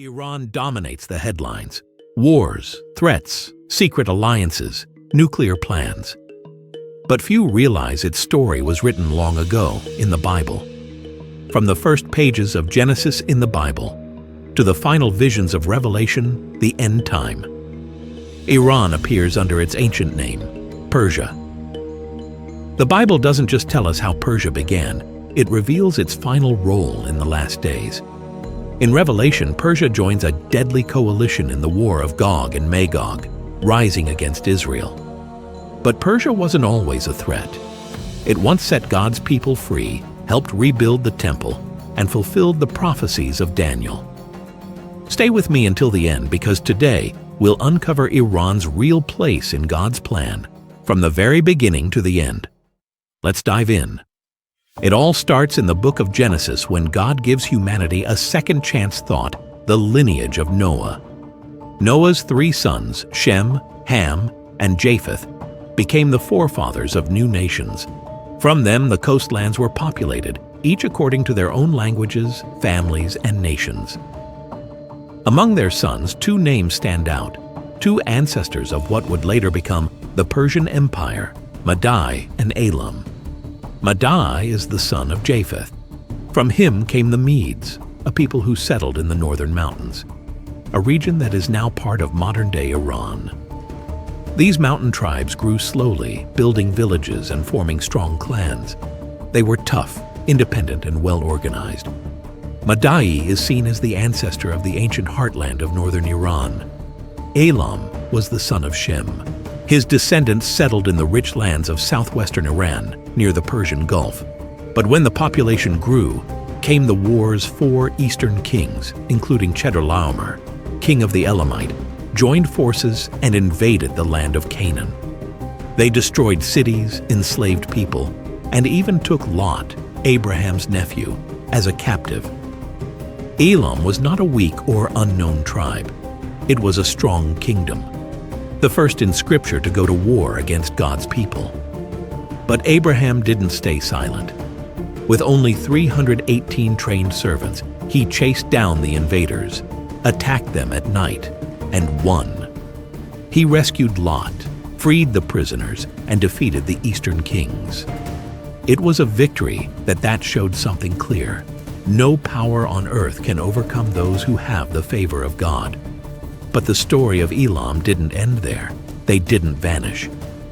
Iran dominates the headlines. Wars, threats, secret alliances, nuclear plans. But few realize its story was written long ago in the Bible. From the first pages of Genesis in the Bible to the final visions of Revelation, the end time, Iran appears under its ancient name, Persia. The Bible doesn't just tell us how Persia began, it reveals its final role in the last days. In Revelation, Persia joins a deadly coalition in the war of Gog and Magog, rising against Israel. But Persia wasn't always a threat. It once set God's people free, helped rebuild the temple, and fulfilled the prophecies of Daniel. Stay with me until the end, because today we'll uncover Iran's real place in God's plan, from the very beginning to the end. Let's dive in. It all starts in the book of Genesis when God gives humanity a second chance thought, the lineage of Noah. Noah's three sons, Shem, Ham, and Japheth, became the forefathers of new nations. From them, the coastlands were populated, each according to their own languages, families, and nations. Among their sons, two names stand out, two ancestors of what would later become the Persian Empire, Madai and Elam. Madai is the son of Japheth. From him came the Medes, a people who settled in the northern mountains, a region that is now part of modern-day Iran. These mountain tribes grew slowly, building villages and forming strong clans. They were tough, independent, and well-organized. Madai is seen as the ancestor of the ancient heartland of northern Iran. Elam was the son of Shem. His descendants settled in the rich lands of southwestern Iran, near the Persian Gulf. But when the population grew, came the war's four eastern kings, including Chedorlaomer, king of the Elamite, joined forces and invaded the land of Canaan. They destroyed cities, enslaved people, and even took Lot, Abraham's nephew, as a captive. Elam was not a weak or unknown tribe. It was a strong kingdom, the first in Scripture to go to war against God's people. But Abraham didn't stay silent. With only 318 trained servants, he chased down the invaders, attacked them at night, and won. He rescued Lot, freed the prisoners, and defeated the eastern kings. It was a victory that showed something clear. No power on earth can overcome those who have the favor of God. But the story of Elam didn't end there. They didn't vanish.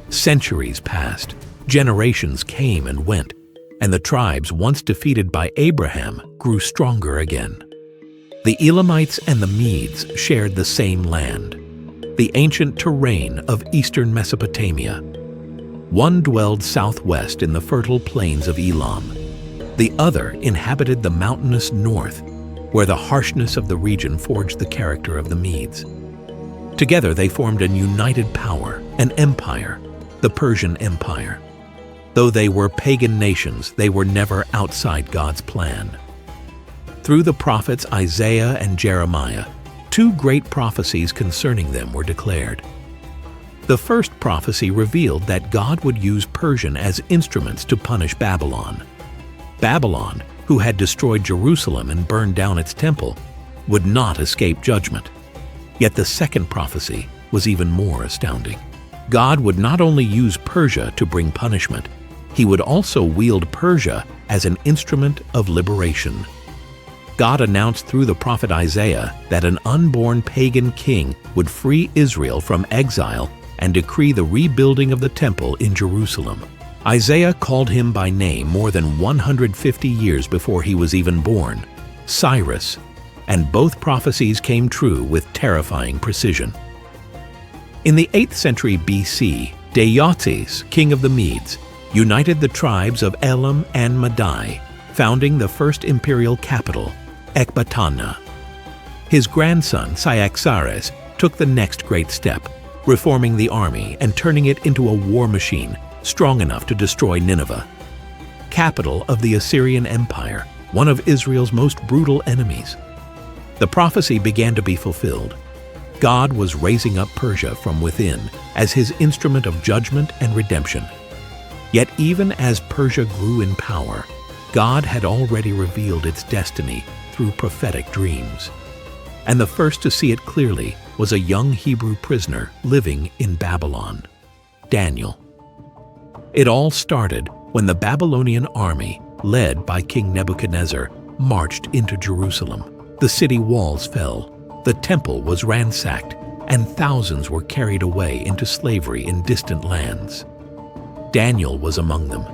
Centuries passed, generations came and went, and the tribes once defeated by Abraham grew stronger again. The Elamites and the Medes shared the same land, the ancient terrain of eastern Mesopotamia. One dwelled southwest in the fertile plains of Elam. The other inhabited the mountainous north, where the harshness of the region forged the character of the Medes. Together they formed a united power, an empire, the Persian Empire. Though they were pagan nations, they were never outside God's plan. Through the prophets Isaiah and Jeremiah, two great prophecies concerning them were declared. The first prophecy revealed that God would use Persian as instruments to punish Babylon. Babylon, who had destroyed Jerusalem and burned down its temple, would not escape judgment. Yet the second prophecy was even more astounding. God would not only use Persia to bring punishment, he would also wield Persia as an instrument of liberation. God announced through the prophet Isaiah that an unborn pagan king would free Israel from exile and decree the rebuilding of the temple in Jerusalem. Isaiah called him by name more than 150 years before he was even born, Cyrus, and both prophecies came true with terrifying precision. In the 8th century BC, Deioces, king of the Medes, united the tribes of Elam and Madai, founding the first imperial capital, Ecbatana. His grandson, Cyaxares, took the next great step, reforming the army and turning it into a war machine strong enough to destroy Nineveh, capital of the Assyrian Empire, one of Israel's most brutal enemies. The prophecy began to be fulfilled. God was raising up Persia from within as his instrument of judgment and redemption. Yet even as Persia grew in power, God had already revealed its destiny through prophetic dreams. and the first to see it clearly was a young Hebrew prisoner living in Babylon, Daniel. It all started when the Babylonian army, led by King Nebuchadnezzar, marched into Jerusalem. The city walls fell, the temple was ransacked, and thousands were carried away into slavery in distant lands. Daniel was among them.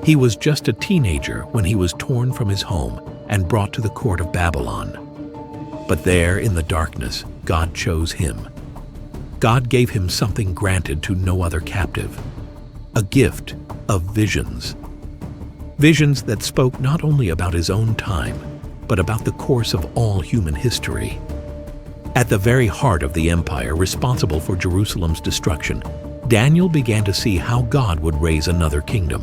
He was just a teenager when he was torn from his home and brought to the court of Babylon. But there in the darkness, God chose him. God gave him something granted to no other captive, a gift of visions. Visions that spoke not only about his own time, but about the course of all human history. At the very heart of the empire responsible for Jerusalem's destruction, Daniel began to see how God would raise another kingdom,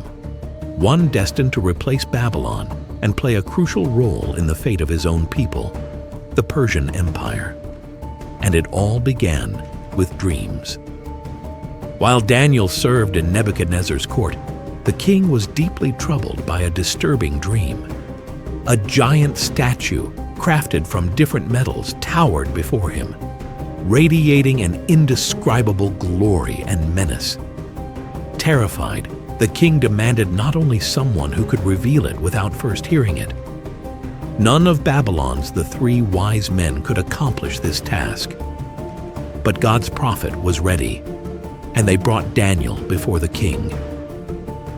one destined to replace Babylon and play a crucial role in the fate of his own people, the Persian Empire. And it all began with dreams. While Daniel served in Nebuchadnezzar's court, the king was deeply troubled by a disturbing dream. A giant statue, crafted from different metals, towered before him, radiating an indescribable glory and menace. Terrified, the king demanded not only someone who could reveal it without first hearing it. None of Babylon's the three wise men could accomplish this task. But God's prophet was ready, and they brought Daniel before the king.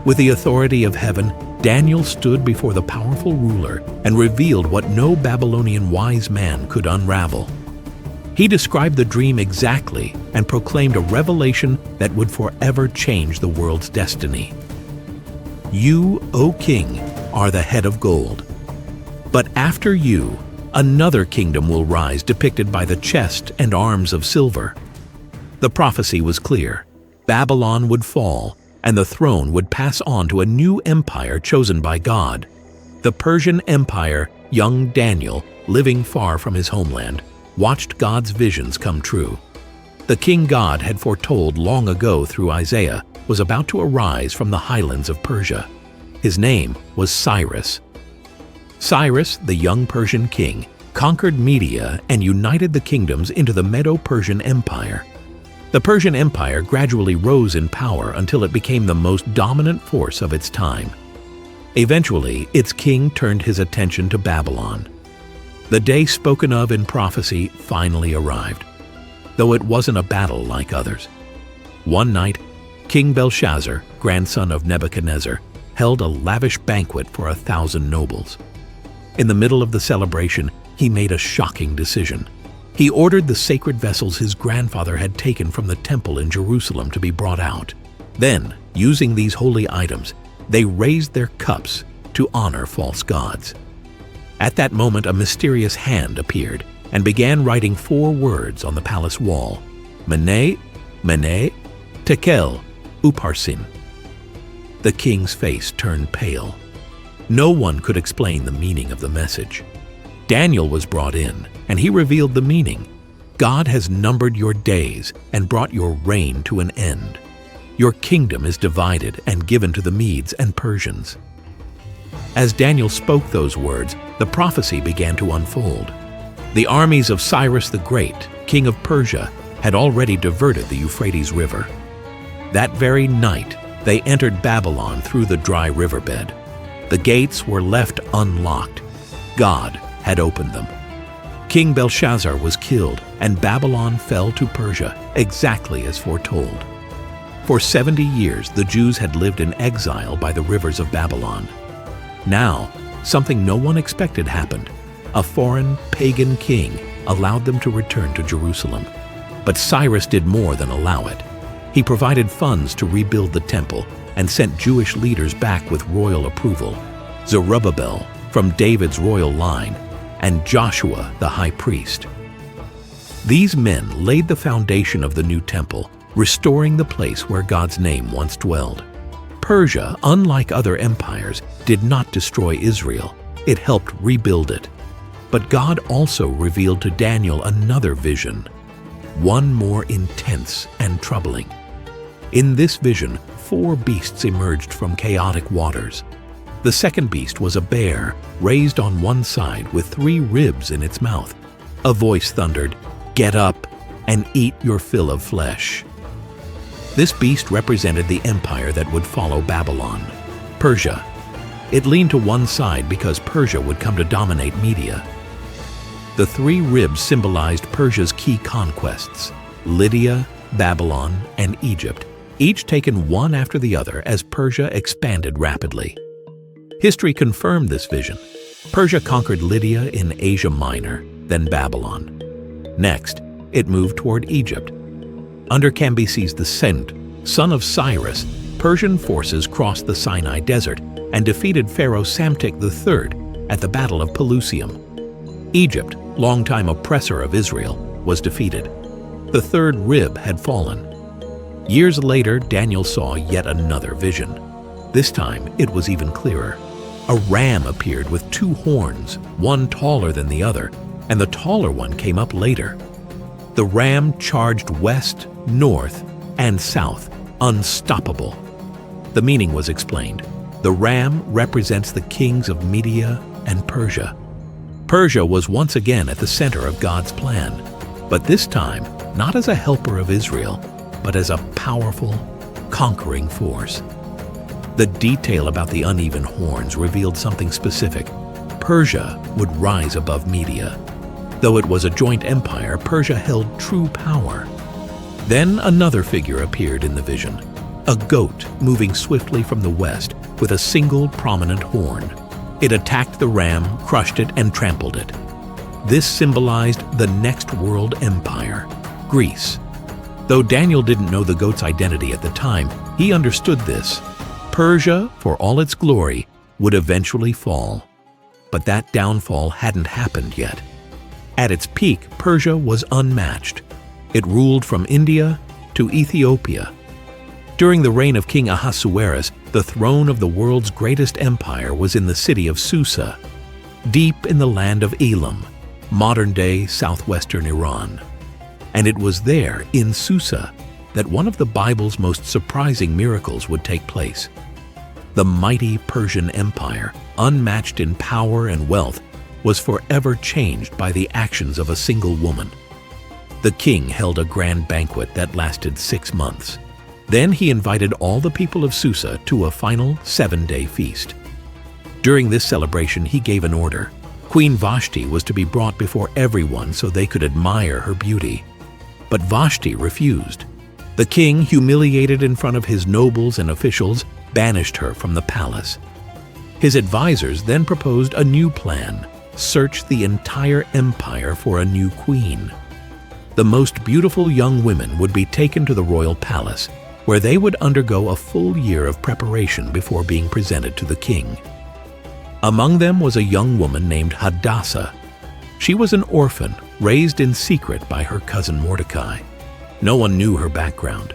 With the authority of heaven, Daniel stood before the powerful ruler and revealed what no Babylonian wise man could unravel. He described the dream exactly and proclaimed a revelation that would forever change the world's destiny. You, O king, are the head of gold. But after you, another kingdom will rise depicted by the chest and arms of silver. The prophecy was clear. Babylon would fall, and the throne would pass on to a new empire chosen by God. The Persian Empire, young Daniel, living far from his homeland, watched God's visions come true. The king God had foretold long ago through Isaiah was about to arise from the highlands of Persia. His name was Cyrus. Cyrus, the young Persian king, conquered Media and united the kingdoms into the Medo-Persian Empire. The Persian Empire gradually rose in power until it became the most dominant force of its time. Eventually, its king turned his attention to Babylon. The day spoken of in prophecy finally arrived, though it wasn't a battle like others. One night, King Belshazzar, grandson of Nebuchadnezzar, held a lavish banquet for 1,000 nobles. In the middle of the celebration, he made a shocking decision. He ordered the sacred vessels his grandfather had taken from the temple in Jerusalem to be brought out. Then, using these holy items, they raised their cups to honor false gods. At that moment, a mysterious hand appeared and began writing 4 words on the palace wall: Mene, Mene, Tekel, Upharsin. The king's face turned pale. No one could explain the meaning of the message. Daniel was brought in, and he revealed the meaning. God has numbered your days and brought your reign to an end. Your kingdom is divided and given to the Medes and Persians. As Daniel spoke those words, the prophecy began to unfold. The armies of Cyrus the Great, king of Persia, had already diverted the Euphrates River. That very night, they entered Babylon through the dry riverbed. The gates were left unlocked. God had opened them. King Belshazzar was killed, and Babylon fell to Persia, exactly as foretold. For 70 years, the Jews had lived in exile by the rivers of Babylon. Now, something no one expected happened. A foreign, pagan king allowed them to return to Jerusalem. But Cyrus did more than allow it. He provided funds to rebuild the temple and sent Jewish leaders back with royal approval: Zerubbabel, from David's royal line, and Joshua the high priest. These men laid the foundation of the new temple, restoring the place where God's name once dwelled. Persia, unlike other empires, did not destroy Israel. It helped rebuild it. But God also revealed to Daniel another vision, one more intense and troubling. In this vision, 4 beasts emerged from chaotic waters. The second beast was a bear, raised on one side with 3 ribs in its mouth. A voice thundered, "Get up and eat your fill of flesh." This beast represented the empire that would follow Babylon, Persia. It leaned to one side because Persia would come to dominate Media. The three ribs symbolized Persia's key conquests: Lydia, Babylon, and Egypt, each taken one after the other as Persia expanded rapidly. History confirmed this vision. Persia conquered Lydia in Asia Minor, then Babylon. Next, it moved toward Egypt. Under Cambyses II, son of Cyrus, Persian forces crossed the Sinai Desert and defeated Pharaoh Psamtik III at the Battle of Pelusium. Egypt, longtime oppressor of Israel, was defeated. The third rib had fallen. Years later, Daniel saw yet another vision. This time, it was even clearer. A ram appeared with two horns, one taller than the other, and the taller one came up later. The ram charged west, north, and south, unstoppable. The meaning was explained. The ram represents the kings of Media and Persia. Persia was once again at the center of God's plan, but this time not as a helper of Israel, but as a powerful, conquering force. The detail about the uneven horns revealed something specific. Persia would rise above Media. Though it was a joint empire, Persia held true power. Then another figure appeared in the vision, a goat moving swiftly from the west with a single prominent horn. It attacked the ram, crushed it, and trampled it. This symbolized the next world empire, Greece. Though Daniel didn't know the goat's identity at the time, he understood this. Persia, for all its glory, would eventually fall. But that downfall hadn't happened yet. At its peak, Persia was unmatched. It ruled from India to Ethiopia. During the reign of King Ahasuerus, the throne of the world's greatest empire was in the city of Susa, deep in the land of Elam, modern-day southwestern Iran. And it was there, in Susa, that one of the Bible's most surprising miracles would take place. The mighty Persian Empire, unmatched in power and wealth, was forever changed by the actions of a single woman. The king held a grand banquet that lasted 6 months. Then he invited all the people of Susa to a final 7-day feast. During this celebration, he gave an order. Queen Vashti was to be brought before everyone so they could admire her beauty. But Vashti refused. The king, humiliated in front of his nobles and officials, banished her from the palace. His advisors then proposed a new plan: search the entire empire for a new queen. The most beautiful young women would be taken to the royal palace, where they would undergo a full year of preparation before being presented to the king. Among them was a young woman named Hadassah. She was an orphan, raised in secret by her cousin Mordecai. No one knew her background.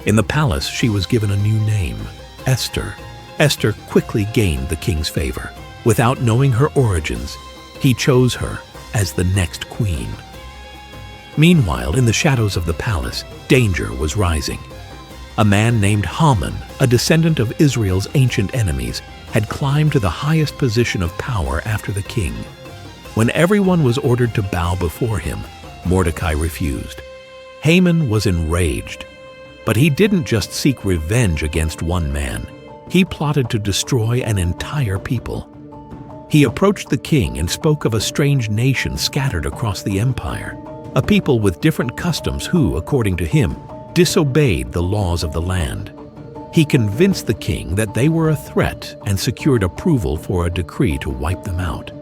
In the palace, she was given a new name, Esther. Esther quickly gained the king's favor. Without knowing her origins, he chose her as the next queen. Meanwhile, in the shadows of the palace, danger was rising. A man named Haman, a descendant of Israel's ancient enemies, had climbed to the highest position of power after the king. When everyone was ordered to bow before him, Mordecai refused. Haman was enraged. But he didn't just seek revenge against one man. He plotted to destroy an entire people. He approached the king and spoke of a strange nation scattered across the empire, a people with different customs who, according to him, disobeyed the laws of the land. He convinced the king that they were a threat and secured approval for a decree to wipe them out.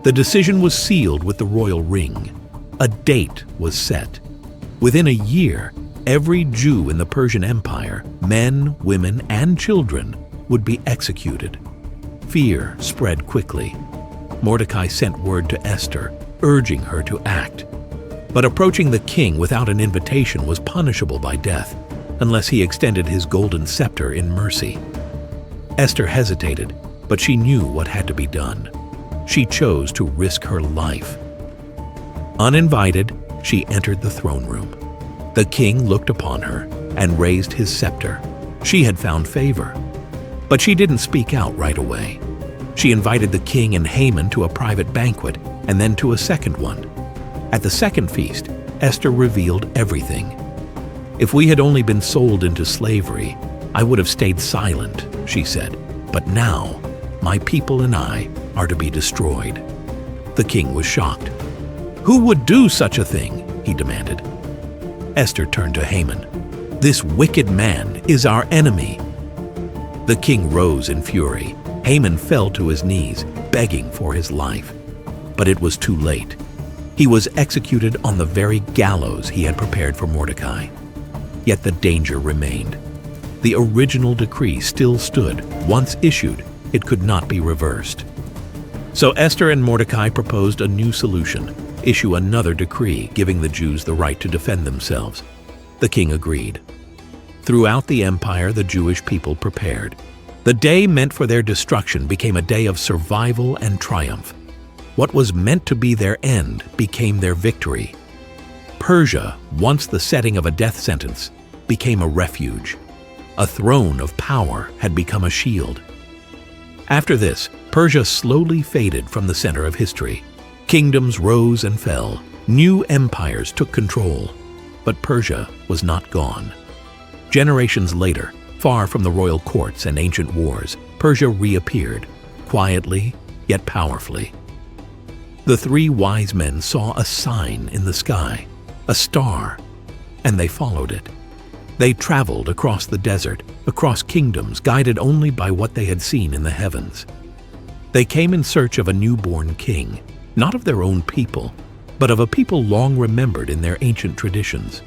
The decision was sealed with the royal ring. A date was set. Within a year, every Jew in the Persian Empire, men, women, and children, would be executed. Fear spread quickly. Mordecai sent word to Esther, urging her to act. But approaching the king without an invitation was punishable by death, unless he extended his golden scepter in mercy. Esther hesitated, but she knew what had to be done. She chose to risk her life. Uninvited, she entered the throne room. The king looked upon her and raised his scepter. She had found favor. But she didn't speak out right away. She invited the king and Haman to a private banquet and then to a second one. At the second feast, Esther revealed everything. "If we had only been sold into slavery, I would have stayed silent," she said. "But now, my people and I are to be destroyed." The king was shocked. "Who would do such a thing?" he demanded. Esther turned to Haman. "This wicked man is our enemy." The king rose in fury. Haman fell to his knees, begging for his life. But it was too late. He was executed on the very gallows he had prepared for Mordecai. Yet the danger remained. The original decree still stood. Once issued, it could not be reversed. So Esther and Mordecai proposed a new solution: issue another decree giving the Jews the right to defend themselves. The king agreed. Throughout the empire, the Jewish people prepared. The day meant for their destruction became a day of survival and triumph. What was meant to be their end became their victory. Persia, once the setting of a death sentence, became a refuge. A throne of power had become a shield. After this, Persia slowly faded from the center of history. Kingdoms rose and fell. New empires took control. But Persia was not gone. Generations later, far from the royal courts and ancient wars, Persia reappeared, quietly yet powerfully. The three wise men saw a sign in the sky, a star, and they followed it. They traveled across the desert, across kingdoms, guided only by what they had seen in the heavens. They came in search of a newborn king, not of their own people, but of a people long remembered in their ancient traditions.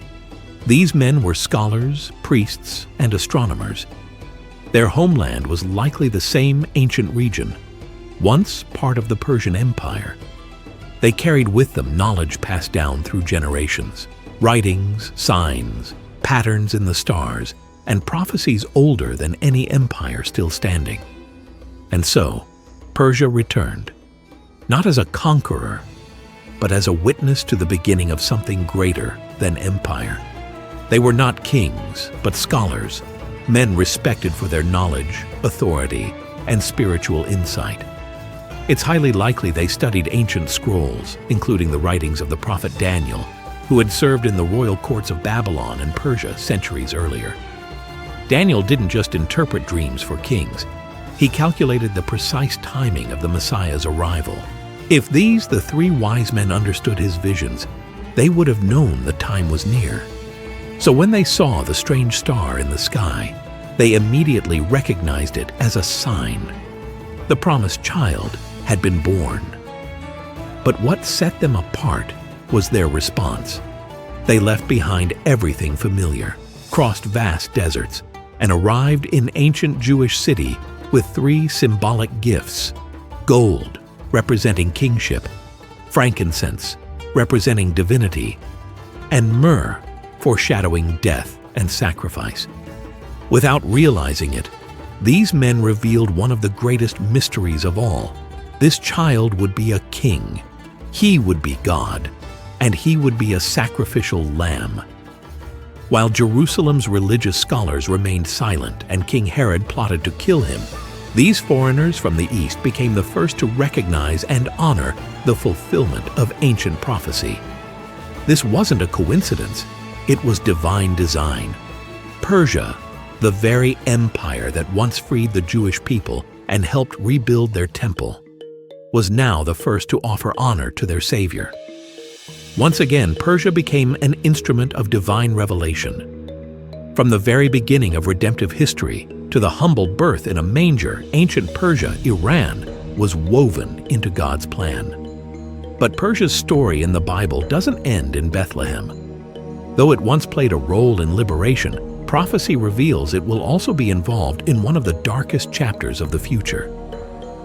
These men were scholars, priests, and astronomers. Their homeland was likely the same ancient region, once part of the Persian Empire. They carried with them knowledge passed down through generations, writings, signs, patterns in the stars, and prophecies older than any empire still standing. And so, Persia returned, not as a conqueror, but as a witness to the beginning of something greater than empire. They were not kings, but scholars, men respected for their knowledge, authority, and spiritual insight. It's highly likely they studied ancient scrolls, including the writings of the prophet Daniel, who had served in the royal courts of Babylon and Persia centuries earlier. Daniel didn't just interpret dreams for kings. He calculated the precise timing of the Messiah's arrival. If these, the three wise men, understood his visions, they would have known the time was near. So when they saw the strange star in the sky, they immediately recognized it as a sign. The promised child had been born. But what set them apart was their response. They left behind everything familiar, crossed vast deserts, and arrived in ancient Jewish city with three symbolic gifts: gold, representing kingship; frankincense, representing divinity; and myrrh, foreshadowing death and sacrifice. Without realizing it, these men revealed one of the greatest mysteries of all. This child would be a king. He would be God, and he would be a sacrificial lamb. While Jerusalem's religious scholars remained silent and King Herod plotted to kill him, these foreigners from the East became the first to recognize and honor the fulfillment of ancient prophecy. This wasn't a coincidence. It was divine design. Persia, the very empire that once freed the Jewish people and helped rebuild their temple, was now the first to offer honor to their Savior. Once again, Persia became an instrument of divine revelation. From the very beginning of redemptive history to the humbled birth in a manger, ancient Persia, Iran, was woven into God's plan. But Persia's story in the Bible doesn't end in Bethlehem. Though it once played a role in liberation, prophecy reveals it will also be involved in one of the darkest chapters of the future.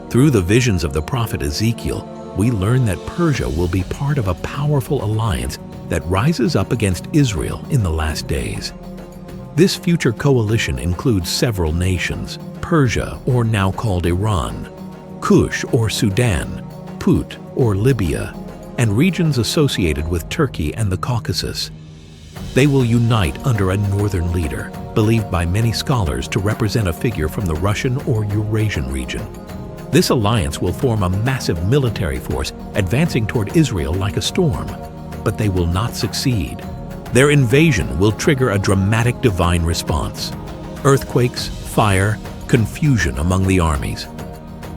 Through the visions of the prophet Ezekiel, we learn that Persia will be part of a powerful alliance that rises up against Israel in the last days. This future coalition includes several nations: Persia, or now called Iran, Kush or Sudan, Put or Libya, and regions associated with Turkey and the Caucasus. They will unite under a northern leader, believed by many scholars to represent a figure from the Russian or Eurasian region. This alliance will form a massive military force advancing toward Israel like a storm. but they will not succeed. Their invasion will trigger a dramatic divine response. Earthquakes, fire, confusion among the armies.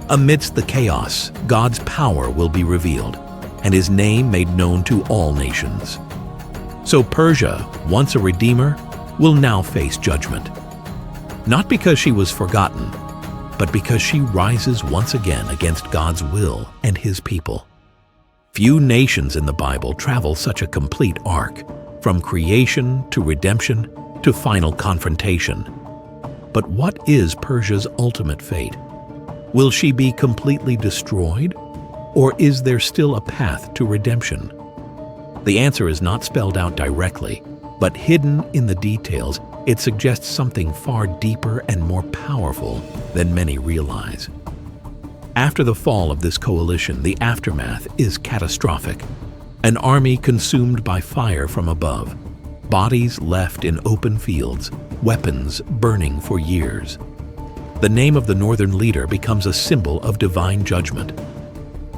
Amidst the chaos, God's power will be revealed, and His name made known to all nations. So Persia, once a redeemer, will now face judgment. Not because she was forgotten, but because she rises once again against God's will and His people. Few nations in the Bible travel such a complete arc, from creation to redemption to final confrontation. But what is Persia's ultimate fate? Will she be completely destroyed, or is there still a path to redemption? The answer is not spelled out directly, but hidden in the details, it suggests something far deeper and more powerful than many realize. After the fall of this coalition, the aftermath is catastrophic. An army consumed by fire from above, bodies left in open fields, weapons burning for years. The name of the northern leader becomes a symbol of divine judgment.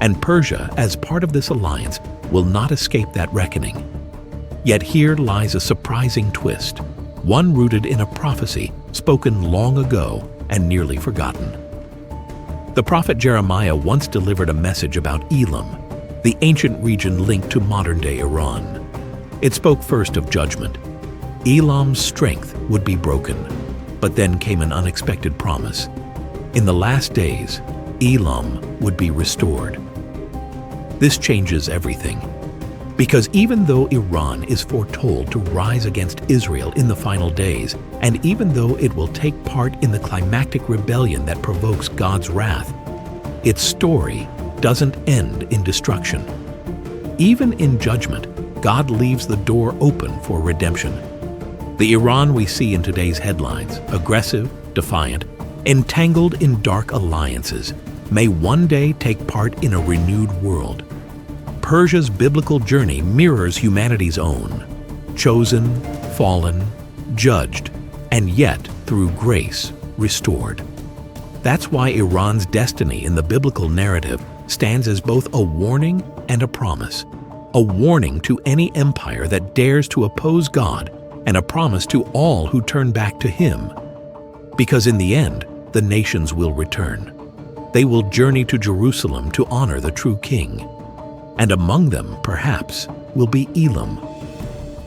And Persia, as part of this alliance, will not escape that reckoning. Yet here lies a surprising twist, one rooted in a prophecy spoken long ago and nearly forgotten. The prophet Jeremiah once delivered a message about Elam, the ancient region linked to modern-day Iran. It spoke first of judgment. Elam's strength would be broken, but then came an unexpected promise. In the last days, Elam would be restored. This changes everything, because even though Iran is foretold to rise against Israel in the final days, and even though it will take part in the climactic rebellion that provokes God's wrath, its story doesn't end in destruction. Even in judgment, God leaves the door open for redemption. The Iran we see in today's headlines, aggressive, defiant, entangled in dark alliances, may one day take part in a renewed world. Persia's biblical journey mirrors humanity's own, chosen, fallen, judged, and yet, through grace, restored. That's why Iran's destiny in the biblical narrative stands as both a warning and a promise. A warning to any empire that dares to oppose God, and a promise to all who turn back to Him. Because in the end, the nations will return. They will journey to Jerusalem to honor the true King. And among them, perhaps, will be Elam.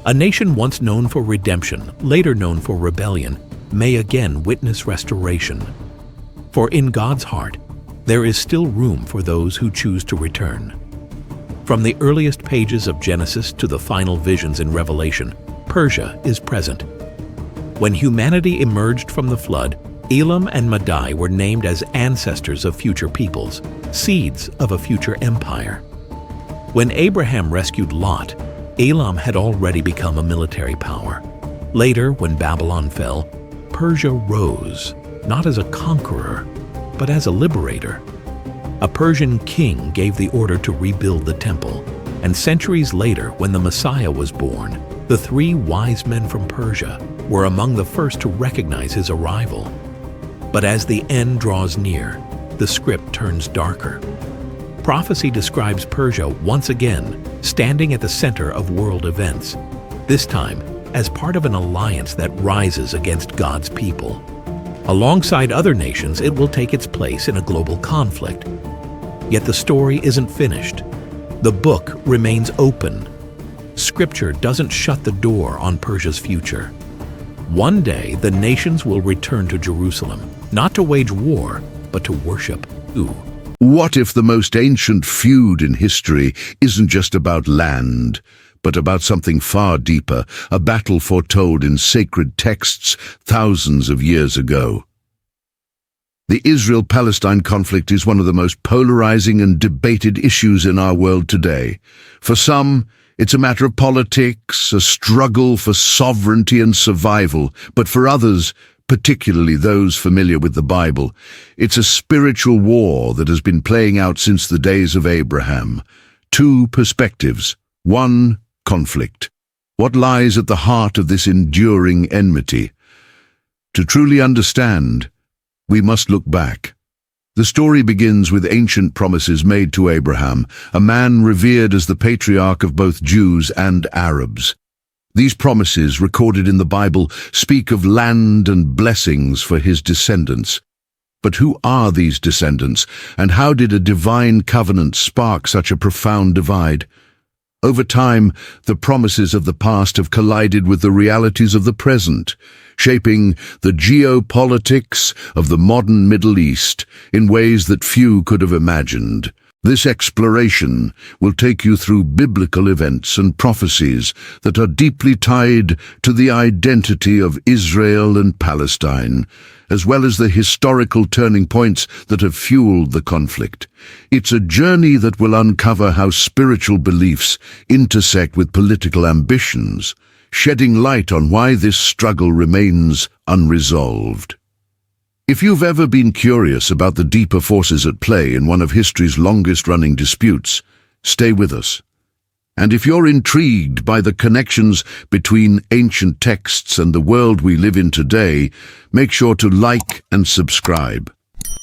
A nation once known for redemption, later known for rebellion, may again witness restoration. For in God's heart, there is still room for those who choose to return. From the earliest pages of Genesis to the final visions in Revelation, Persia is present. When humanity emerged from the flood, Elam and Madai were named as ancestors of future peoples, seeds of a future empire. When Abraham rescued Lot, Elam had already become a military power. Later, when Babylon fell, Persia rose, not as a conqueror, but as a liberator. A Persian king gave the order to rebuild the temple, and centuries later, when the Messiah was born, the 3 wise men from Persia were among the first to recognize his arrival. But as the end draws near, the script turns darker. Prophecy describes Persia once again standing at the center of world events, this time as part of an alliance that rises against God's people. Alongside other nations, it will take its place in a global conflict. Yet the story isn't finished. The book remains open. Scripture doesn't shut the door on Persia's future. One day, the nations will return to Jerusalem, not to wage war, but to worship. What if the most ancient feud in history isn't just about land, but about something far deeper, a battle foretold in sacred texts thousands of years ago? The Israel-Palestine conflict is one of the most polarizing and debated issues in our world today. For some, it's a matter of politics, a struggle for sovereignty and survival, but for others, particularly those familiar with the Bible, it's a spiritual war that has been playing out since the days of Abraham. 2 perspectives, 1 conflict. What lies at the heart of this enduring enmity? To truly understand, we must look back. The story begins with ancient promises made to Abraham, a man revered as the patriarch of both Jews and Arabs. These promises, recorded in the Bible, speak of land and blessings for his descendants. But who are these descendants, and how did a divine covenant spark such a profound divide? Over time, the promises of the past have collided with the realities of the present, shaping the geopolitics of the modern Middle East in ways that few could have imagined. This exploration will take you through biblical events and prophecies that are deeply tied to the identity of Israel and Palestine, as well as the historical turning points that have fueled the conflict. It's a journey that will uncover how spiritual beliefs intersect with political ambitions, shedding light on why this struggle remains unresolved. If you've ever been curious about the deeper forces at play in one of history's longest-running disputes, stay with us. And if you're intrigued by the connections between ancient texts and the world we live in today, make sure to like and subscribe.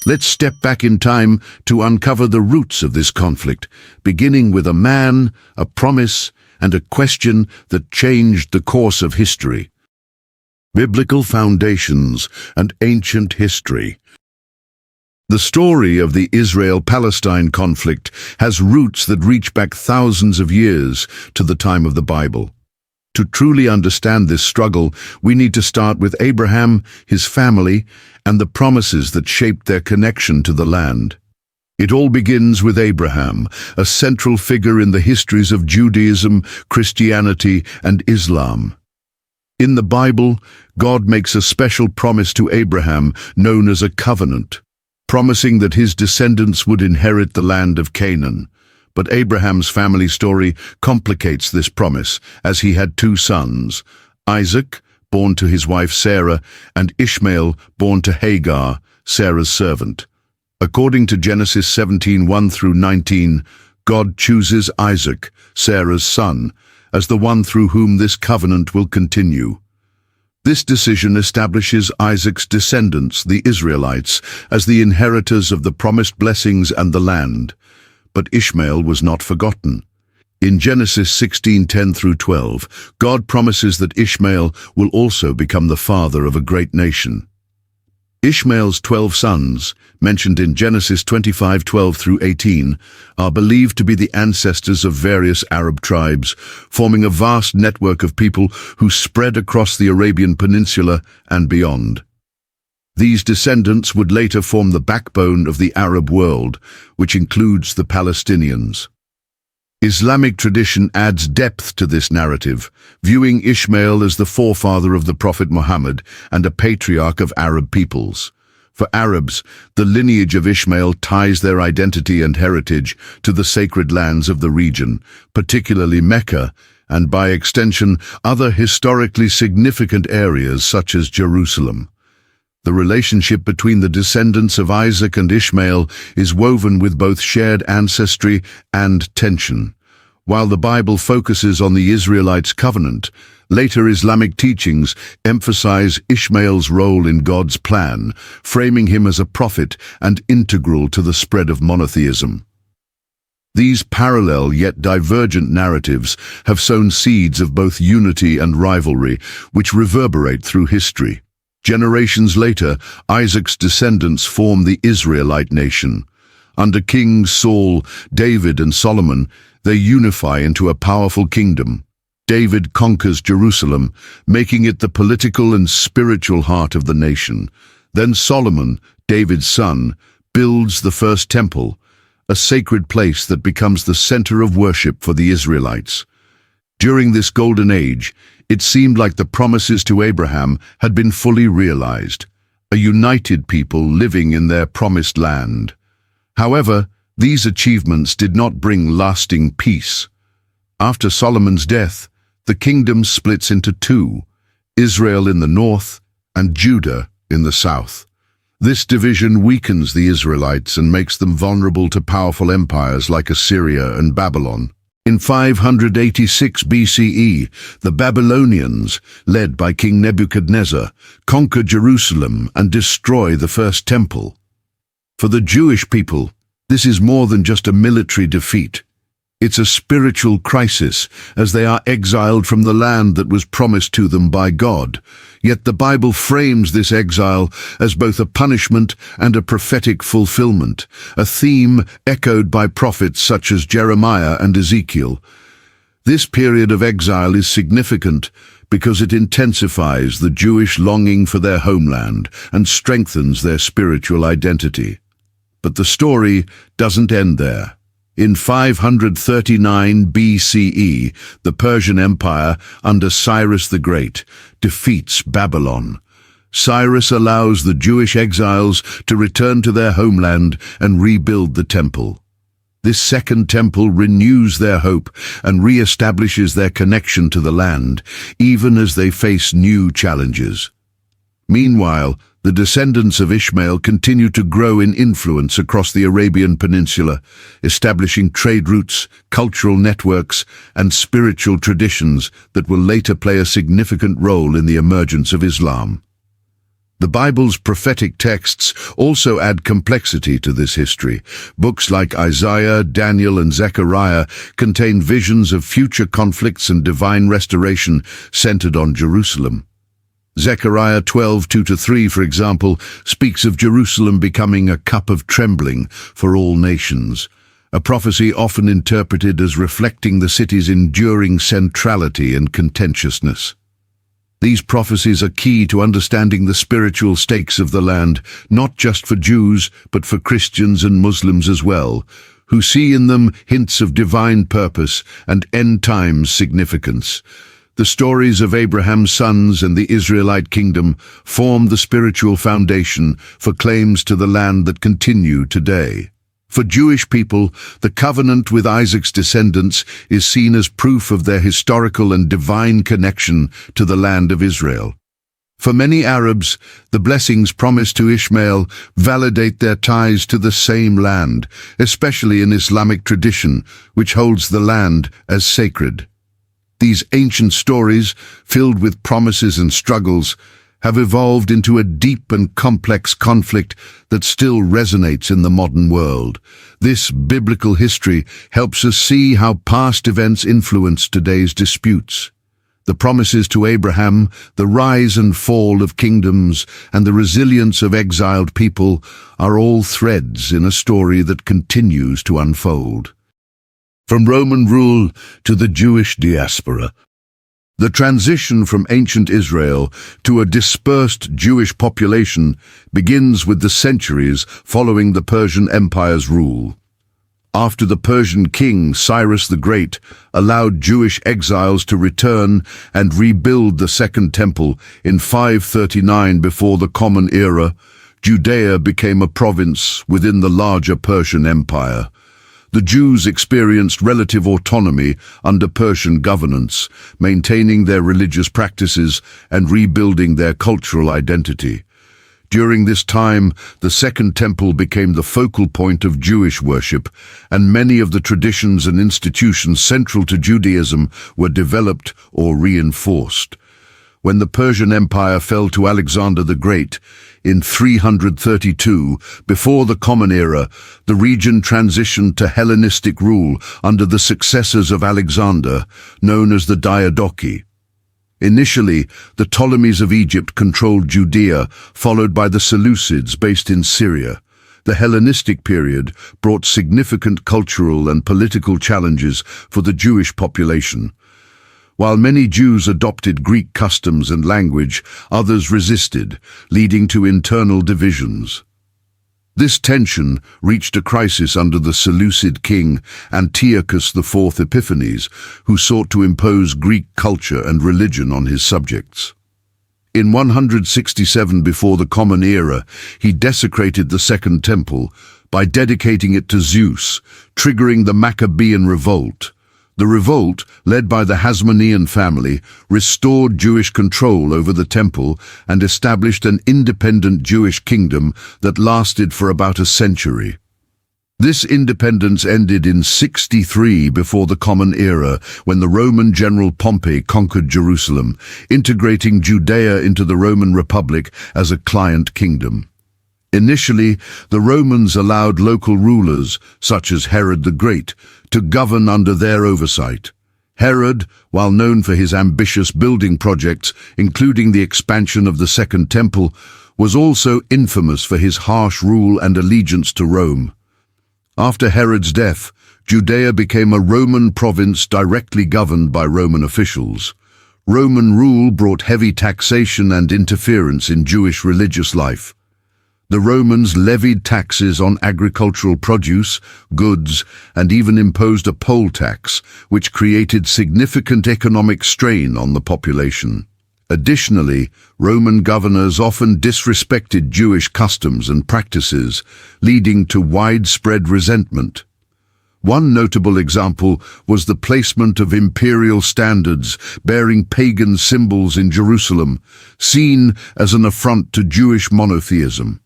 Let's step back in time to uncover the roots of this conflict, beginning with a man, a promise, and a question that changed the course of history. Biblical foundations and ancient history. The story of the Israel-Palestine conflict has roots that reach back thousands of years to the time of the Bible. To truly understand this struggle, we need to start with Abraham, his family, and the promises that shaped their connection to the land. It all begins with Abraham, a central figure in the histories of Judaism, Christianity, and Islam. In the Bible, God makes a special promise to Abraham known as a covenant, promising that his descendants would inherit the land of Canaan. But Abraham's family story complicates this promise, as he had two sons, Isaac, born to his wife Sarah, and Ishmael, born to Hagar, Sarah's servant. According to Genesis 17:1-19, God chooses Isaac, Sarah's son, as the one through whom this covenant will continue. This decision establishes Isaac's descendants, the Israelites, as the inheritors of the promised blessings and the land. But Ishmael was not forgotten. In Genesis 16:10-12, God promises that Ishmael will also become the father of a great nation. Ishmael's 12 sons, mentioned in Genesis 25:12-18, are believed to be the ancestors of various Arab tribes, forming a vast network of people who spread across the Arabian Peninsula and beyond. These descendants would later form the backbone of the Arab world, which includes the Palestinians. Islamic tradition adds depth to this narrative, viewing Ishmael as the forefather of the Prophet Muhammad and a patriarch of Arab peoples. For Arabs, the lineage of Ishmael ties their identity and heritage to the sacred lands of the region, particularly Mecca, and by extension, other historically significant areas such as Jerusalem. The relationship between the descendants of Isaac and Ishmael is woven with both shared ancestry and tension. While the Bible focuses on the Israelites' covenant, later Islamic teachings emphasize Ishmael's role in God's plan, framing him as a prophet and integral to the spread of monotheism. These parallel yet divergent narratives have sown seeds of both unity and rivalry, which reverberate through history. Generations later, Isaac's descendants form the Israelite nation. Under Kings Saul, David, and Solomon, they unify into a powerful kingdom. David conquers Jerusalem, making it the political and spiritual heart of the nation. Then Solomon, David's son, builds the first temple, a sacred place that becomes the center of worship for the Israelites. During this golden age, it seemed like the promises to Abraham had been fully realized, a united people living in their promised land. However, these achievements did not bring lasting peace. After Solomon's death, the kingdom splits into two, Israel in the north and Judah in the south. This division weakens the Israelites and makes them vulnerable to powerful empires like Assyria and Babylon. In 586 BCE, the Babylonians, led by King Nebuchadnezzar, conquer Jerusalem and destroy the first temple. For the Jewish people, this is more than just a military defeat. It's a spiritual crisis, as they are exiled from the land that was promised to them by God. Yet the Bible frames this exile as both a punishment and a prophetic fulfillment, a theme echoed by prophets such as Jeremiah and Ezekiel. This period of exile is significant because it intensifies the Jewish longing for their homeland and strengthens their spiritual identity. But the story doesn't end there. In 539 BCE, the Persian Empire, under Cyrus the Great, defeats Babylon. Cyrus allows the Jewish exiles to return to their homeland and rebuild the temple. This second temple renews their hope and re-establishes their connection to the land, even as they face new challenges. Meanwhile, the descendants of Ishmael continue to grow in influence across the Arabian Peninsula, establishing trade routes, cultural networks, and spiritual traditions that will later play a significant role in the emergence of Islam. The Bible's prophetic texts also add complexity to this history. Books like Isaiah, Daniel, and Zechariah contain visions of future conflicts and divine restoration centered on Jerusalem. Zechariah 12:2-3, for example, speaks of Jerusalem becoming a cup of trembling for all nations, a prophecy often interpreted as reflecting the city's enduring centrality and contentiousness. These prophecies are key to understanding the spiritual stakes of the land, not just for Jews, but for Christians and Muslims as well, who see in them hints of divine purpose and end times significance. The stories of Abraham's sons and the Israelite kingdom form the spiritual foundation for claims to the land that continue today. For Jewish people, the covenant with Isaac's descendants is seen as proof of their historical and divine connection to the land of Israel. For many Arabs, the blessings promised to Ishmael validate their ties to the same land, especially in Islamic tradition, which holds the land as sacred. These ancient stories, filled with promises and struggles, have evolved into a deep and complex conflict that still resonates in the modern world. This biblical history helps us see how past events influence today's disputes. The promises to Abraham, the rise and fall of kingdoms, and the resilience of exiled people are all threads in a story that continues to unfold. From Roman rule to the Jewish diaspora, the transition from ancient Israel to a dispersed Jewish population begins with the centuries following the Persian Empire's rule. After the Persian king Cyrus the Great allowed Jewish exiles to return and rebuild the Second Temple in 539 before the Common Era, Judea became a province within the larger Persian Empire. The Jews experienced relative autonomy under Persian governance, maintaining their religious practices and rebuilding their cultural identity. During this time, the Second Temple became the focal point of Jewish worship, and many of the traditions and institutions central to Judaism were developed or reinforced. When the Persian Empire fell to Alexander the Great in 332, before the Common Era, the region transitioned to Hellenistic rule under the successors of Alexander, known as the Diadochi. Initially, the Ptolemies of Egypt controlled Judea, followed by the Seleucids based in Syria. The Hellenistic period brought significant cultural and political challenges for the Jewish population. While many Jews adopted Greek customs and language, others resisted, leading to internal divisions. This tension reached a crisis under the Seleucid king Antiochus IV Epiphanes, who sought to impose Greek culture and religion on his subjects. In 167 before the Common Era, he desecrated the Second Temple by dedicating it to Zeus, triggering the Maccabean revolt. The revolt, led by the Hasmonean family, restored Jewish control over the temple and established an independent Jewish kingdom that lasted for about a century. This independence ended in 63 before the Common Era, when the Roman general Pompey conquered Jerusalem, integrating Judea into the Roman Republic as a client kingdom. Initially, the Romans allowed local rulers, such as Herod the Great, to govern under their oversight. Herod, while known for his ambitious building projects, including the expansion of the Second Temple, was also infamous for his harsh rule and allegiance to Rome. After Herod's death, Judea became a Roman province directly governed by Roman officials. Roman rule brought heavy taxation and interference in Jewish religious life. The Romans levied taxes on agricultural produce, goods, and even imposed a poll tax, which created significant economic strain on the population. Additionally, Roman governors often disrespected Jewish customs and practices, leading to widespread resentment. One notable example was the placement of imperial standards bearing pagan symbols in Jerusalem, seen as an affront to Jewish monotheism.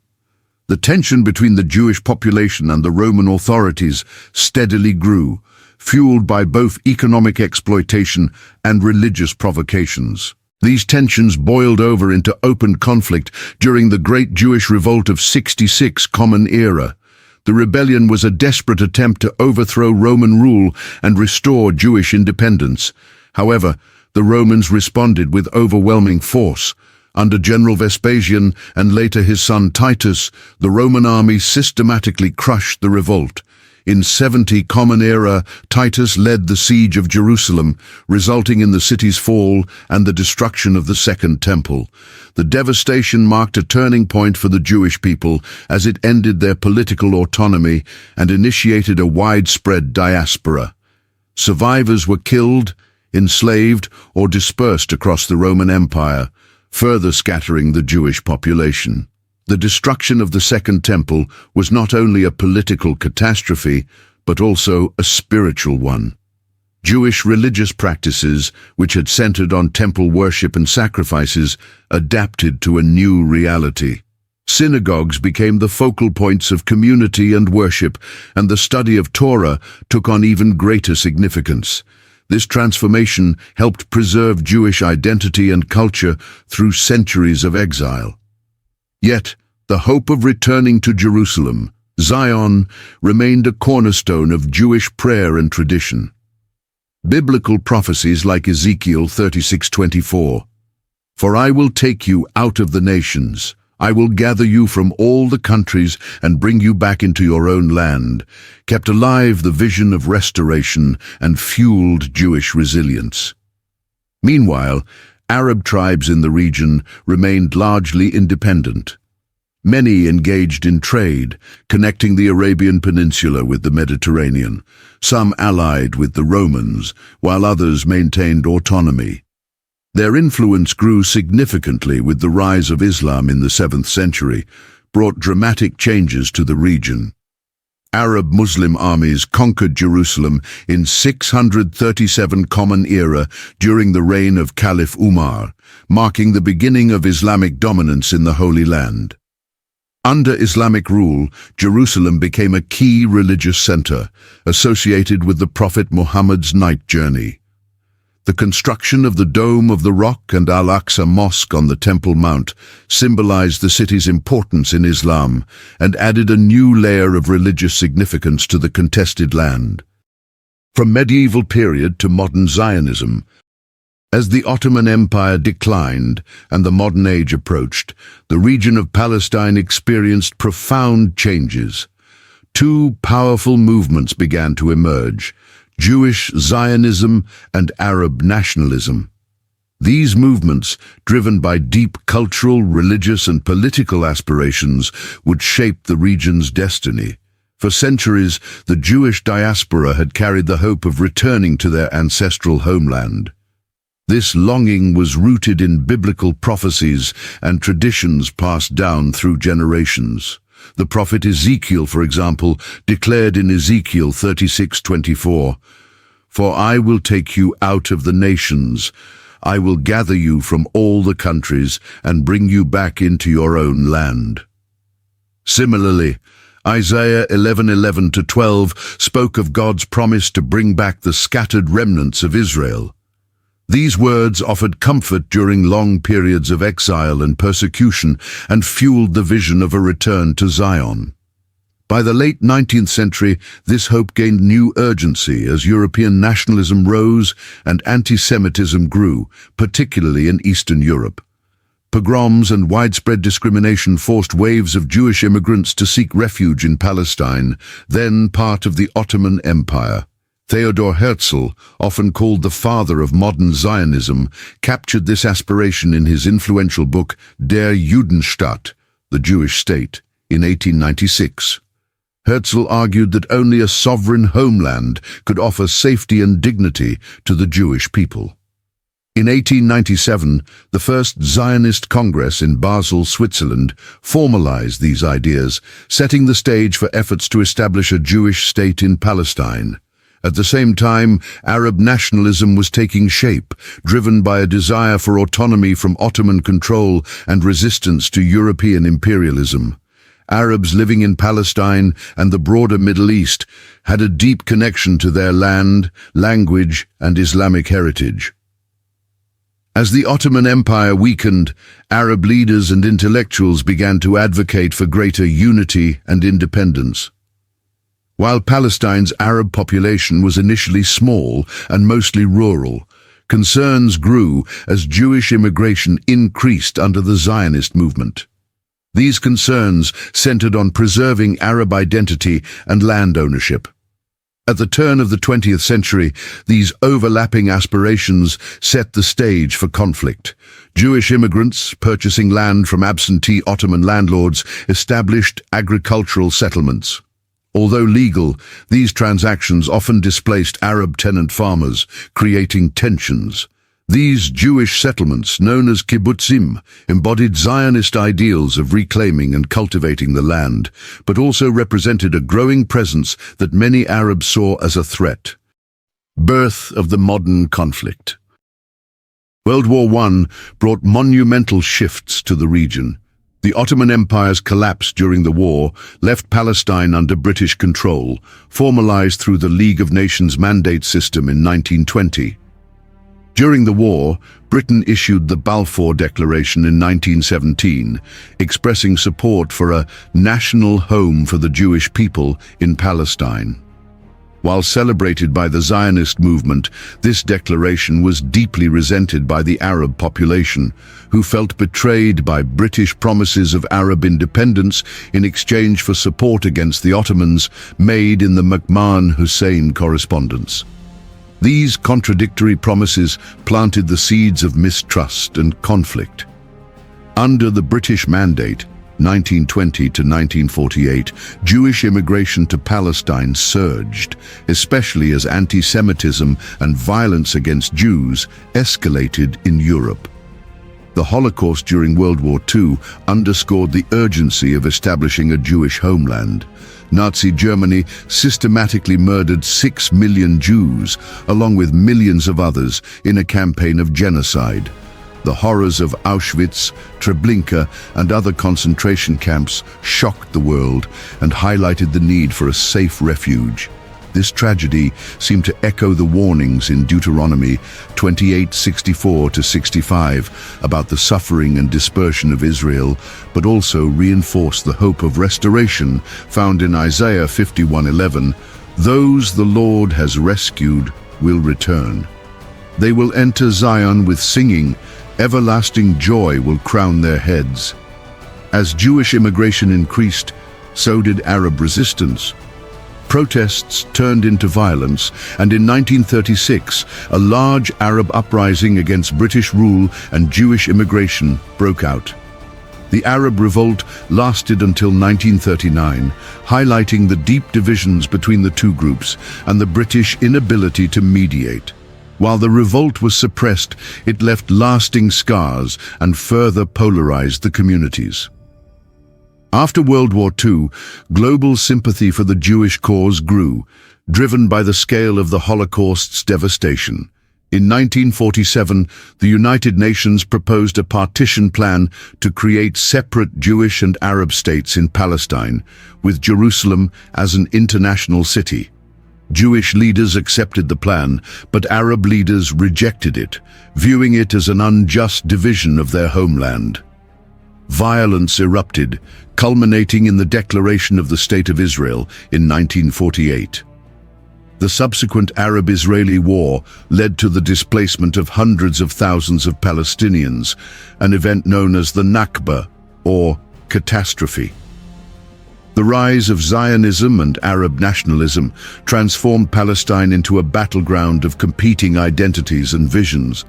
The tension between the Jewish population and the Roman authorities steadily grew, fueled by both economic exploitation and religious provocations. These tensions boiled over into open conflict during the Great Jewish Revolt of 66 Common Era. The rebellion was a desperate attempt to overthrow Roman rule and restore Jewish independence. However, the Romans responded with overwhelming force. Under General Vespasian and later his son Titus, the Roman army systematically crushed the revolt. In 70 Common Era, Titus led the siege of Jerusalem, resulting in the city's fall and the destruction of the Second Temple. The devastation marked a turning point for the Jewish people as it ended their political autonomy and initiated a widespread diaspora. Survivors were killed, enslaved, or dispersed across the Roman Empire, further scattering the Jewish population. The destruction of the Second Temple was not only a political catastrophe, but also a spiritual one. Jewish religious practices, which had centered on temple worship and sacrifices, adapted to a new reality. Synagogues became the focal points of community and worship, and the study of Torah took on even greater significance. This transformation helped preserve Jewish identity and culture through centuries of exile. Yet, the hope of returning to Jerusalem, Zion, remained a cornerstone of Jewish prayer and tradition. Biblical prophecies like Ezekiel 36:24, "For I will take you out of the nations, I will gather you from all the countries and bring you back into your own land," kept alive the vision of restoration and fueled Jewish resilience. Meanwhile, Arab tribes in the region remained largely independent. Many engaged in trade, connecting the Arabian Peninsula with the Mediterranean. Some allied with the Romans, while others maintained autonomy. Their influence grew significantly with the rise of Islam in the 7th century, brought dramatic changes to the region. Arab Muslim armies conquered Jerusalem in 637 Common Era during the reign of Caliph Umar, marking the beginning of Islamic dominance in the Holy Land. Under Islamic rule, Jerusalem became a key religious center, associated with the Prophet Muhammad's night journey. The construction of the Dome of the Rock and Al-Aqsa Mosque on the Temple Mount symbolized the city's importance in Islam and added a new layer of religious significance to the contested land. From medieval period to modern Zionism, as the Ottoman Empire declined and the modern age approached, the region of Palestine experienced profound changes. Two powerful movements began to emerge: Jewish Zionism and Arab nationalism. These movements, driven by deep cultural, religious, and political aspirations, would shape the region's destiny. For centuries, the Jewish diaspora had carried the hope of returning to their ancestral homeland. This longing was rooted in biblical prophecies and traditions passed down through generations. The prophet Ezekiel, for example, declared in Ezekiel 36:24, "For I will take you out of the nations, I will gather you from all the countries and bring you back into your own land." Similarly, Isaiah 11:11-12 spoke of God's promise to bring back the scattered remnants of Israel. These words offered comfort during long periods of exile and persecution and fueled the vision of a return to Zion. By the late 19th century, this hope gained new urgency as European nationalism rose and anti-Semitism grew, particularly in Eastern Europe. Pogroms and widespread discrimination forced waves of Jewish immigrants to seek refuge in Palestine, then part of the Ottoman Empire. Theodor Herzl, often called the father of modern Zionism, captured this aspiration in his influential book Der Judenstaat, The Jewish State, in 1896. Herzl argued that only a sovereign homeland could offer safety and dignity to the Jewish people. In 1897, the first Zionist Congress in Basel, Switzerland, formalized these ideas, setting the stage for efforts to establish a Jewish state in Palestine. At the same time, Arab nationalism was taking shape, driven by a desire for autonomy from Ottoman control and resistance to European imperialism. Arabs living in Palestine and the broader Middle East had a deep connection to their land, language, and Islamic heritage. As the Ottoman Empire weakened, Arab leaders and intellectuals began to advocate for greater unity and independence. While Palestine's Arab population was initially small and mostly rural, concerns grew as Jewish immigration increased under the Zionist movement. These concerns centered on preserving Arab identity and land ownership. At the turn of the 20th century, these overlapping aspirations set the stage for conflict. Jewish immigrants, purchasing land from absentee Ottoman landlords, established agricultural settlements. Although legal, these transactions often displaced Arab tenant farmers, creating tensions. These Jewish settlements, known as kibbutzim, embodied Zionist ideals of reclaiming and cultivating the land, but also represented a growing presence that many Arabs saw as a threat. Birth of the modern conflict. World War I brought monumental shifts to the region. The Ottoman Empire's collapse during the war left Palestine under British control, formalized through the League of Nations mandate system in 1920. During the war, Britain issued the Balfour Declaration in 1917, expressing support for a national home for the Jewish people in Palestine. While celebrated by the Zionist movement, this declaration was deeply resented by the Arab population, who felt betrayed by British promises of Arab independence in exchange for support against the Ottomans made in the McMahon-Hussein correspondence. These contradictory promises planted the seeds of mistrust and conflict. Under the British Mandate, 1920 to 1948, Jewish immigration to Palestine surged, especially as anti-Semitism and violence against Jews escalated in Europe. The Holocaust during World War II underscored the urgency of establishing a Jewish homeland. Nazi Germany systematically murdered 6 million Jews, along with millions of others, in a campaign of genocide. The horrors of Auschwitz, Treblinka, and other concentration camps shocked the world and highlighted the need for a safe refuge. This tragedy seemed to echo the warnings in Deuteronomy 28:64-65 about the suffering and dispersion of Israel, but also reinforced the hope of restoration found in Isaiah 51:11. Those the Lord has rescued will return. They will enter Zion with singing. Everlasting joy will crown their heads. As Jewish immigration increased, so did Arab resistance. Protests turned into violence, and in 1936, a large Arab uprising against British rule and Jewish immigration broke out. The Arab Revolt lasted until 1939, highlighting the deep divisions between the two groups and the British inability to mediate. While the revolt was suppressed, it left lasting scars and further polarized the communities. After World War II, global sympathy for the Jewish cause grew, driven by the scale of the Holocaust's devastation. In 1947, the United Nations proposed a partition plan to create separate Jewish and Arab states in Palestine, with Jerusalem as an international city. Jewish leaders accepted the plan, but Arab leaders rejected it, viewing it as an unjust division of their homeland. Violence erupted, culminating in the declaration of the State of Israel in 1948. The subsequent Arab-Israeli War led to the displacement of hundreds of thousands of Palestinians, an event known as the Nakba, or catastrophe. The rise of Zionism and Arab nationalism transformed Palestine into a battleground of competing identities and visions.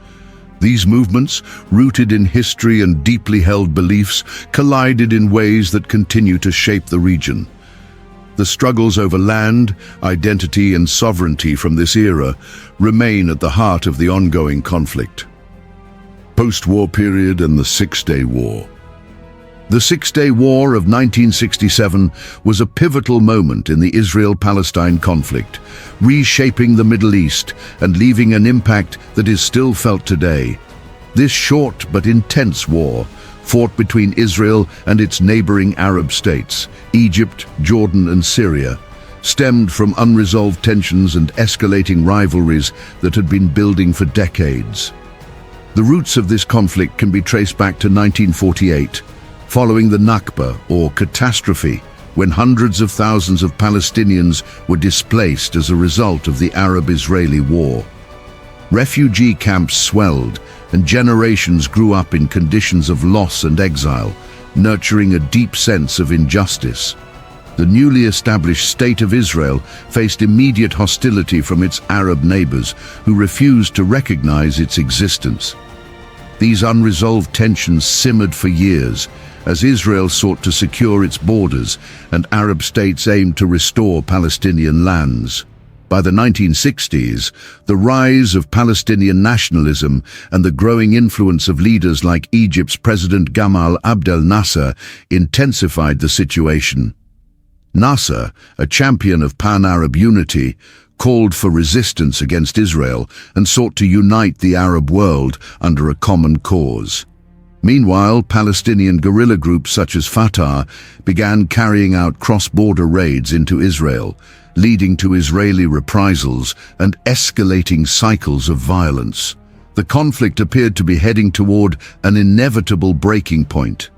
These movements, rooted in history and deeply held beliefs, collided in ways that continue to shape the region. The struggles over land, identity, and sovereignty from this era remain at the heart of the ongoing conflict. Post-war period and the Six-Day War. The Six-Day War of 1967 was a pivotal moment in the Israel-Palestine conflict, reshaping the Middle East and leaving an impact that is still felt today. This short but intense war, fought between Israel and its neighboring Arab states, Egypt, Jordan, and Syria, stemmed from unresolved tensions and escalating rivalries that had been building for decades. The roots of this conflict can be traced back to 1948, following the Nakba, or catastrophe, when hundreds of thousands of Palestinians were displaced as a result of the Arab-Israeli War. Refugee camps swelled, and generations grew up in conditions of loss and exile, nurturing a deep sense of injustice. The newly established State of Israel faced immediate hostility from its Arab neighbors, who refused to recognize its existence. These unresolved tensions simmered for years, as Israel sought to secure its borders and Arab states aimed to restore Palestinian lands. By the 1960s, the rise of Palestinian nationalism and the growing influence of leaders like Egypt's President Gamal Abdel Nasser intensified the situation. Nasser, a champion of pan-Arab unity, called for resistance against Israel and sought to unite the Arab world under a common cause. Meanwhile, Palestinian guerrilla groups such as Fatah began carrying out cross-border raids into Israel, leading to Israeli reprisals and escalating cycles of violence. The conflict appeared to be heading toward an inevitable breaking point.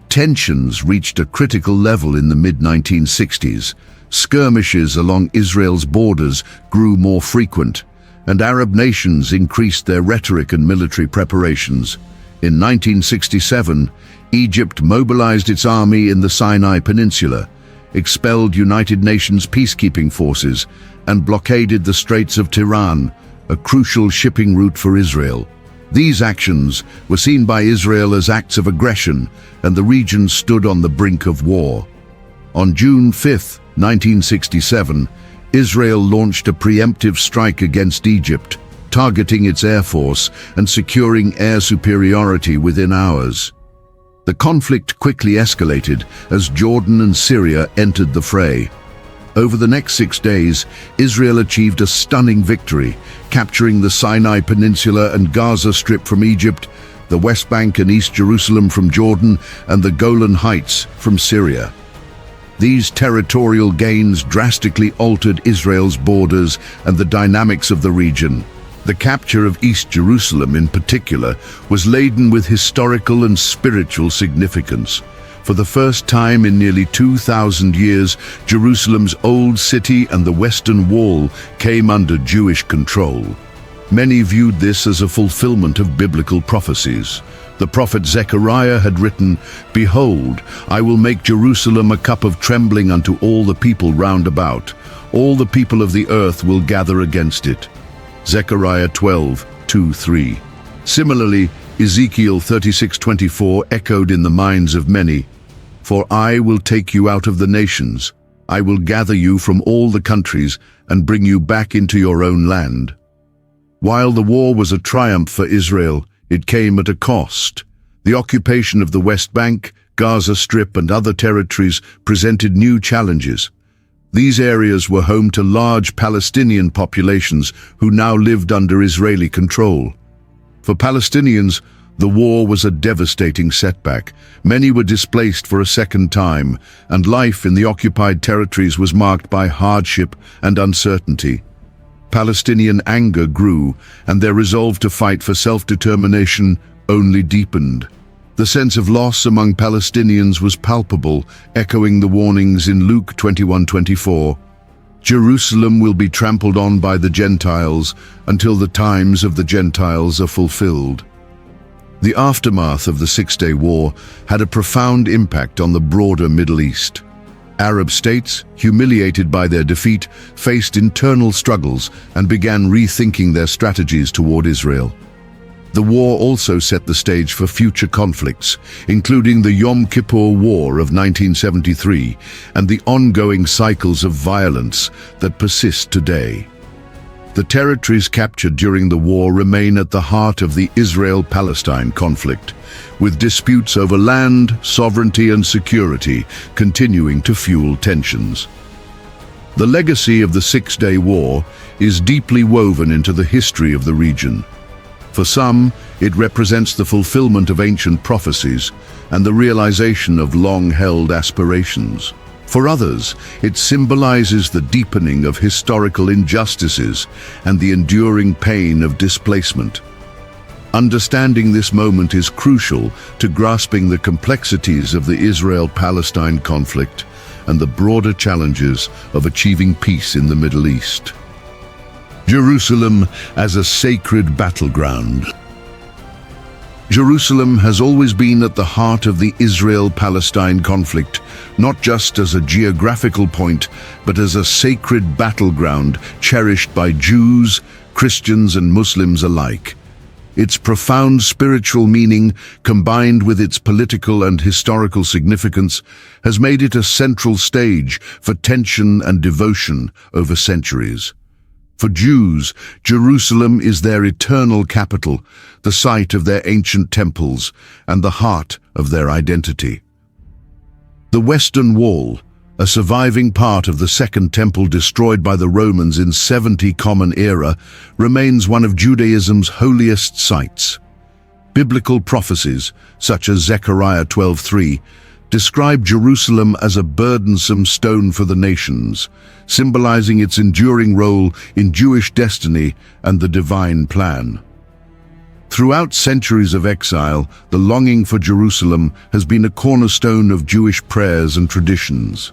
Tensions reached a critical level in the mid-1960s. Skirmishes along Israel's borders grew more frequent, and Arab nations increased their rhetoric and military preparations. In 1967, Egypt mobilized its army in the Sinai Peninsula, expelled United Nations peacekeeping forces, and blockaded the Straits of Tiran, a crucial shipping route for Israel. These actions were seen by Israel as acts of aggression, and the region stood on the brink of war. On June 5, 1967, Israel launched a preemptive strike against Egypt, targeting its air force and securing air superiority within hours. The conflict quickly escalated as Jordan and Syria entered the fray. Over the next 6 days, Israel achieved a stunning victory, capturing the Sinai Peninsula and Gaza Strip from Egypt, the West Bank and East Jerusalem from Jordan, and the Golan Heights from Syria. These territorial gains drastically altered Israel's borders and the dynamics of the region. The capture of East Jerusalem in particular was laden with historical and spiritual significance. For the first time in nearly 2,000 years, Jerusalem's old city and the Western Wall came under Jewish control. Many viewed this as a fulfillment of biblical prophecies. The prophet Zechariah had written, "Behold, I will make Jerusalem a cup of trembling unto all the people round about. All the people of the earth will gather against it." Zechariah 12:2-3. Similarly, Ezekiel 36:24 echoed in the minds of many, "For I will take you out of the nations. I will gather you from all the countries and bring you back into your own land." While the war was a triumph for Israel, it came at a cost. The occupation of the West Bank, Gaza Strip, and other territories presented new challenges. These areas were home to large Palestinian populations who now lived under Israeli control. For Palestinians, The war was a devastating setback. Many were displaced for a second time, and life in the occupied territories was marked by hardship and uncertainty. Palestinian anger grew, and their resolve to fight for self-determination only deepened. The sense of loss among Palestinians was palpable, echoing the warnings in Luke 21:24. Jerusalem will be trampled on by the Gentiles until the times of the Gentiles are fulfilled. The aftermath of the Six-Day War had a profound impact on the broader Middle East. Arab states, humiliated by their defeat, faced internal struggles and began rethinking their strategies toward Israel. The war also set the stage for future conflicts, including the Yom Kippur War of 1973 and the ongoing cycles of violence that persist today. The territories captured during the war remain at the heart of the Israel-Palestine conflict, with disputes over land, sovereignty and security continuing to fuel tensions. The legacy of the Six-Day War is deeply woven into the history of the region. For some, it represents the fulfillment of ancient prophecies and the realization of long-held aspirations. For others, it symbolizes the deepening of historical injustices and the enduring pain of displacement. Understanding this moment is crucial to grasping the complexities of the Israel-Palestine conflict and the broader challenges of achieving peace in the Middle East. Jerusalem as a sacred battleground. Jerusalem has always been at the heart of the Israel-Palestine conflict, not just as a geographical point, but as a sacred battleground cherished by Jews, Christians, and Muslims alike. Its profound spiritual meaning, combined with its political and historical significance, has made it a central stage for tension and devotion over centuries. For Jews, Jerusalem is their eternal capital, the site of their ancient temples, and the heart of their identity. The Western Wall, a surviving part of the Second Temple destroyed by the Romans in 70 Common Era, remains one of Judaism's holiest sites. Biblical prophecies, such as Zechariah 12:3, describe Jerusalem as a burdensome stone for the nations, symbolizing its enduring role in Jewish destiny and the divine plan. Throughout centuries of exile, the longing for Jerusalem has been a cornerstone of Jewish prayers and traditions.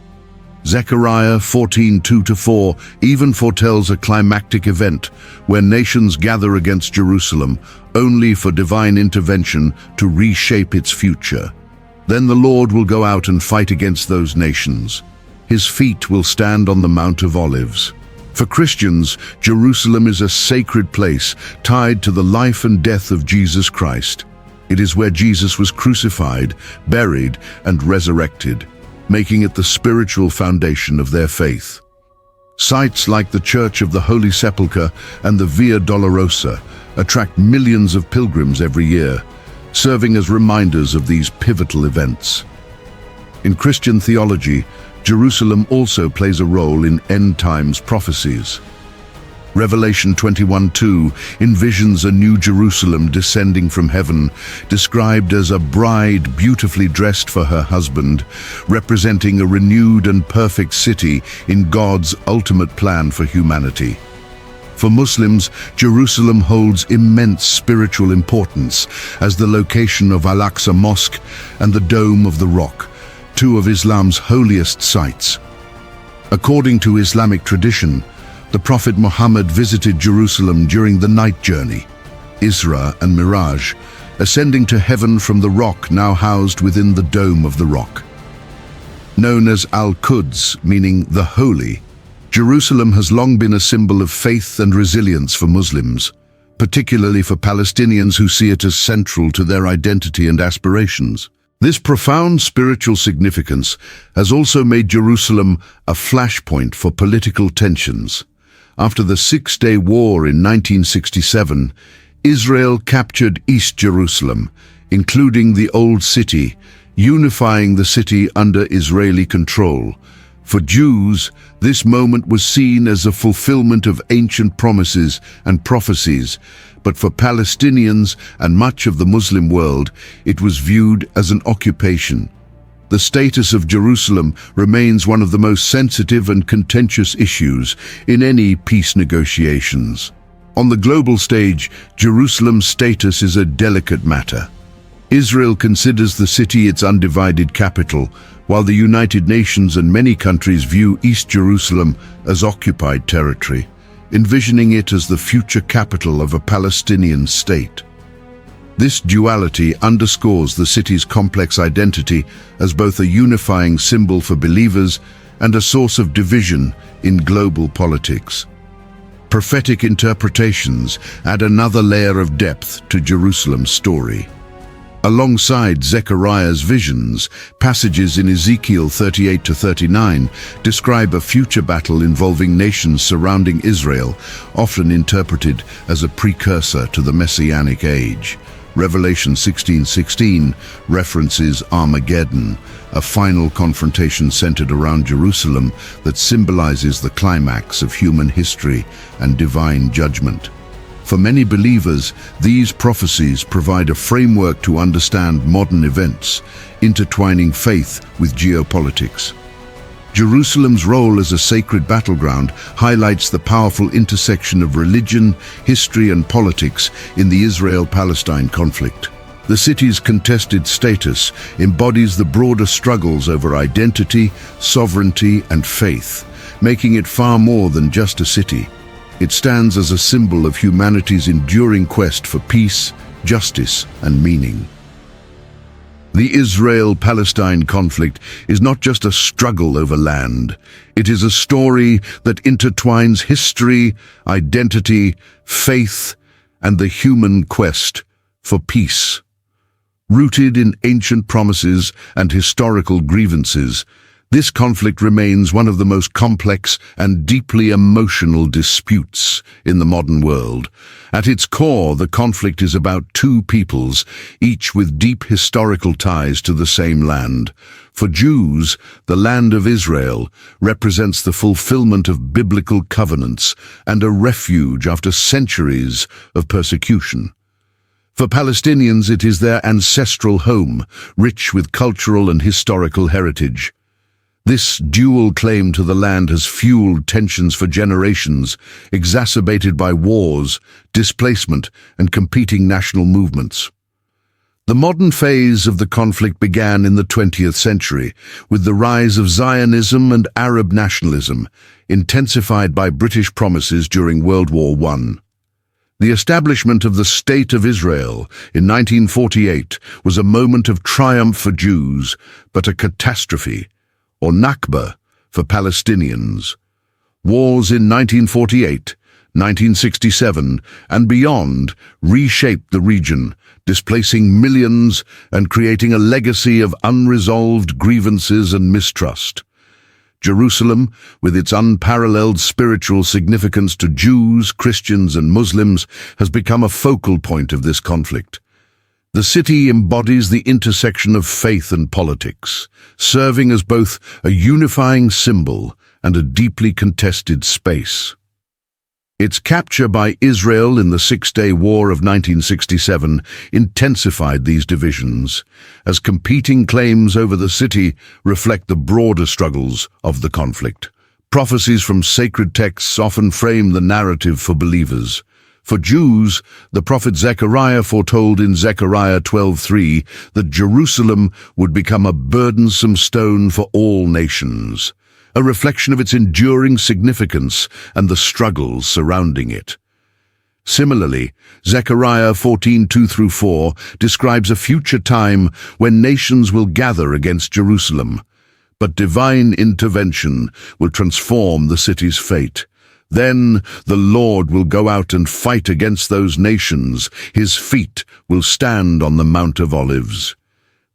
Zechariah 14:2-4 even foretells a climactic event where nations gather against Jerusalem only for divine intervention to reshape its future. Then the Lord will go out and fight against those nations. His feet will stand on the Mount of Olives. For Christians, Jerusalem is a sacred place tied to the life and death of Jesus Christ. It is where Jesus was crucified, buried, and resurrected, making it the spiritual foundation of their faith. Sites like the Church of the Holy Sepulchre and the Via Dolorosa attract millions of pilgrims every year, serving as reminders of these pivotal events. In Christian theology, Jerusalem also plays a role in end times prophecies. Revelation 21:2 envisions a new Jerusalem descending from heaven, described as a bride beautifully dressed for her husband, representing a renewed and perfect city in God's ultimate plan for humanity. For Muslims, Jerusalem holds immense spiritual importance as the location of Al-Aqsa Mosque and the Dome of the Rock, two of Islam's holiest sites. According to Islamic tradition, the Prophet Muhammad visited Jerusalem during the night journey, Isra and Miraj, ascending to heaven from the rock now housed within the Dome of the Rock. Known as Al-Quds, meaning the Holy, Jerusalem has long been a symbol of faith and resilience for Muslims, particularly for Palestinians who see it as central to their identity and aspirations. This profound spiritual significance has also made Jerusalem a flashpoint for political tensions. After the Six-Day War in 1967, Israel captured East Jerusalem, including the Old City, unifying the city under Israeli control. For Jews, this moment was seen as a fulfillment of ancient promises and prophecies, but for Palestinians and much of the Muslim world, it was viewed as an occupation. The status of Jerusalem remains one of the most sensitive and contentious issues in any peace negotiations. On the global stage, Jerusalem's status is a delicate matter. Israel considers the city its undivided capital, while the United Nations and many countries view East Jerusalem as occupied territory, envisioning it as the future capital of a Palestinian state. This duality underscores the city's complex identity as both a unifying symbol for believers and a source of division in global politics. Prophetic interpretations add another layer of depth to Jerusalem's story. Alongside Zechariah's visions, passages in Ezekiel 38-39 describe a future battle involving nations surrounding Israel, often interpreted as a precursor to the Messianic age. Revelation 16:16 references Armageddon, a final confrontation centered around Jerusalem that symbolizes the climax of human history and divine judgment. For many believers, these prophecies provide a framework to understand modern events, intertwining faith with geopolitics. Jerusalem's role as a sacred battleground highlights the powerful intersection of religion, history, and politics in the Israel-Palestine conflict. The city's contested status embodies the broader struggles over identity, sovereignty, and faith, making it far more than just a city. It stands as a symbol of humanity's enduring quest for peace, justice, and meaning. The Israel-Palestine conflict is not just a struggle over land. It is a story that intertwines history, identity, faith, and the human quest for peace. Rooted in ancient promises and historical grievances, this conflict remains one of the most complex and deeply emotional disputes in the modern world. At its core, the conflict is about two peoples, each with deep historical ties to the same land. For Jews, the land of Israel represents the fulfillment of biblical covenants and a refuge after centuries of persecution. For Palestinians, it is their ancestral home, rich with cultural and historical heritage. This dual claim to the land has fueled tensions for generations, exacerbated by wars, displacement, and competing national movements. The modern phase of the conflict began in the 20th century, with the rise of Zionism and Arab nationalism, intensified by British promises during World War I. The establishment of the State of Israel in 1948 was a moment of triumph for Jews, but a catastrophe, or Nakba, for Palestinians. Wars in 1948, 1967, and beyond reshaped the region, displacing millions and creating a legacy of unresolved grievances and mistrust. Jerusalem, with its unparalleled spiritual significance to Jews, Christians, and Muslims, has become a focal point of this conflict. The city embodies the intersection of faith and politics, serving as both a unifying symbol and a deeply contested space. Its capture by Israel in the Six-Day War of 1967 intensified these divisions, as competing claims over the city reflect the broader struggles of the conflict. Prophecies from sacred texts often frame the narrative for believers. For Jews, the prophet Zechariah foretold in Zechariah 12:3 that Jerusalem would become a burdensome stone for all nations, a reflection of its enduring significance and the struggles surrounding it. Similarly, Zechariah 14:2-4 describes a future time when nations will gather against Jerusalem, but divine intervention will transform the city's fate. Then the Lord will go out and fight against those nations. His feet will stand on the Mount of Olives.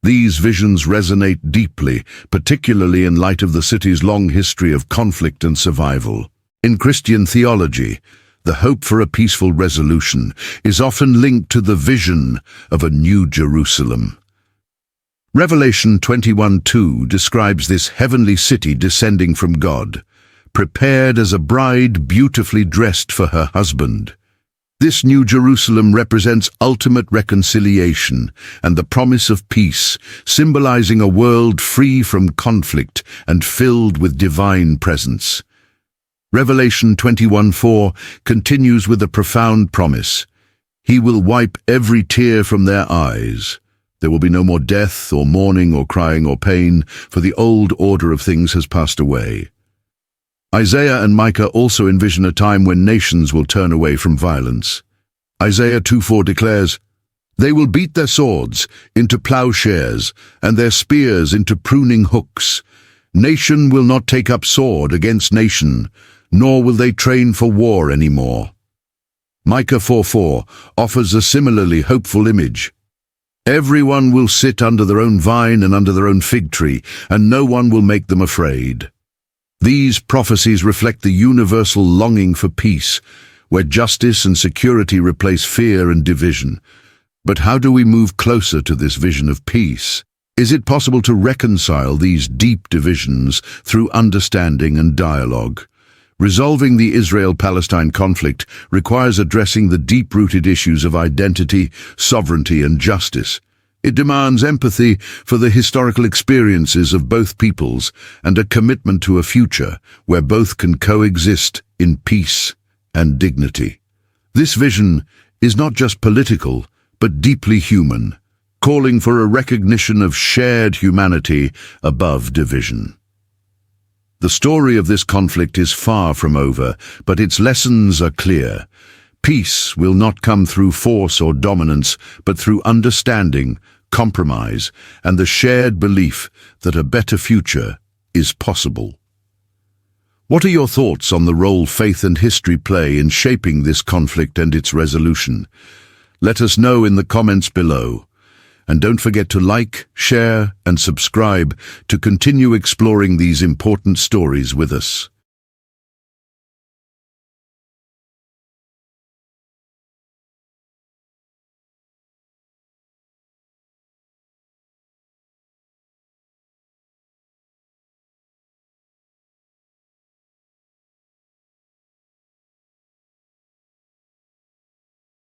These visions resonate deeply, particularly in light of the city's long history of conflict and survival. In Christian theology, the hope for a peaceful resolution is often linked to the vision of a new Jerusalem. Revelation 21:2 describes this heavenly city descending from God, prepared as a bride beautifully dressed for her husband. This New Jerusalem represents ultimate reconciliation and the promise of peace, symbolizing a world free from conflict and filled with divine presence. Revelation 21:4 continues with a profound promise. He will wipe every tear from their eyes. There will be no more death or mourning or crying or pain, for the old order of things has passed away. Isaiah and Micah also envision a time when nations will turn away from violence. Isaiah 2:4 declares, "They will beat their swords into plowshares and their spears into pruning hooks. Nation will not take up sword against nation, nor will they train for war anymore." Micah 4:4 offers a similarly hopeful image. "Everyone will sit under their own vine and under their own fig tree, and no one will make them afraid." These prophecies reflect the universal longing for peace, where justice and security replace fear and division. But how do we move closer to this vision of peace? Is it possible to reconcile these deep divisions through understanding and dialogue? Resolving the Israel-Palestine conflict requires addressing the deep-rooted issues of identity, sovereignty, and justice. It demands empathy for the historical experiences of both peoples and a commitment to a future where both can coexist in peace and dignity. This vision is not just political, but deeply human, calling for a recognition of shared humanity above division. The story of this conflict is far from over, but its lessons are clear. Peace will not come through force or dominance, but through understanding, compromise, and the shared belief that a better future is possible. What are your thoughts on the role faith and history play in shaping this conflict and its resolution? Let us know in the comments below. And don't forget to like, share, and subscribe to continue exploring these important stories with us.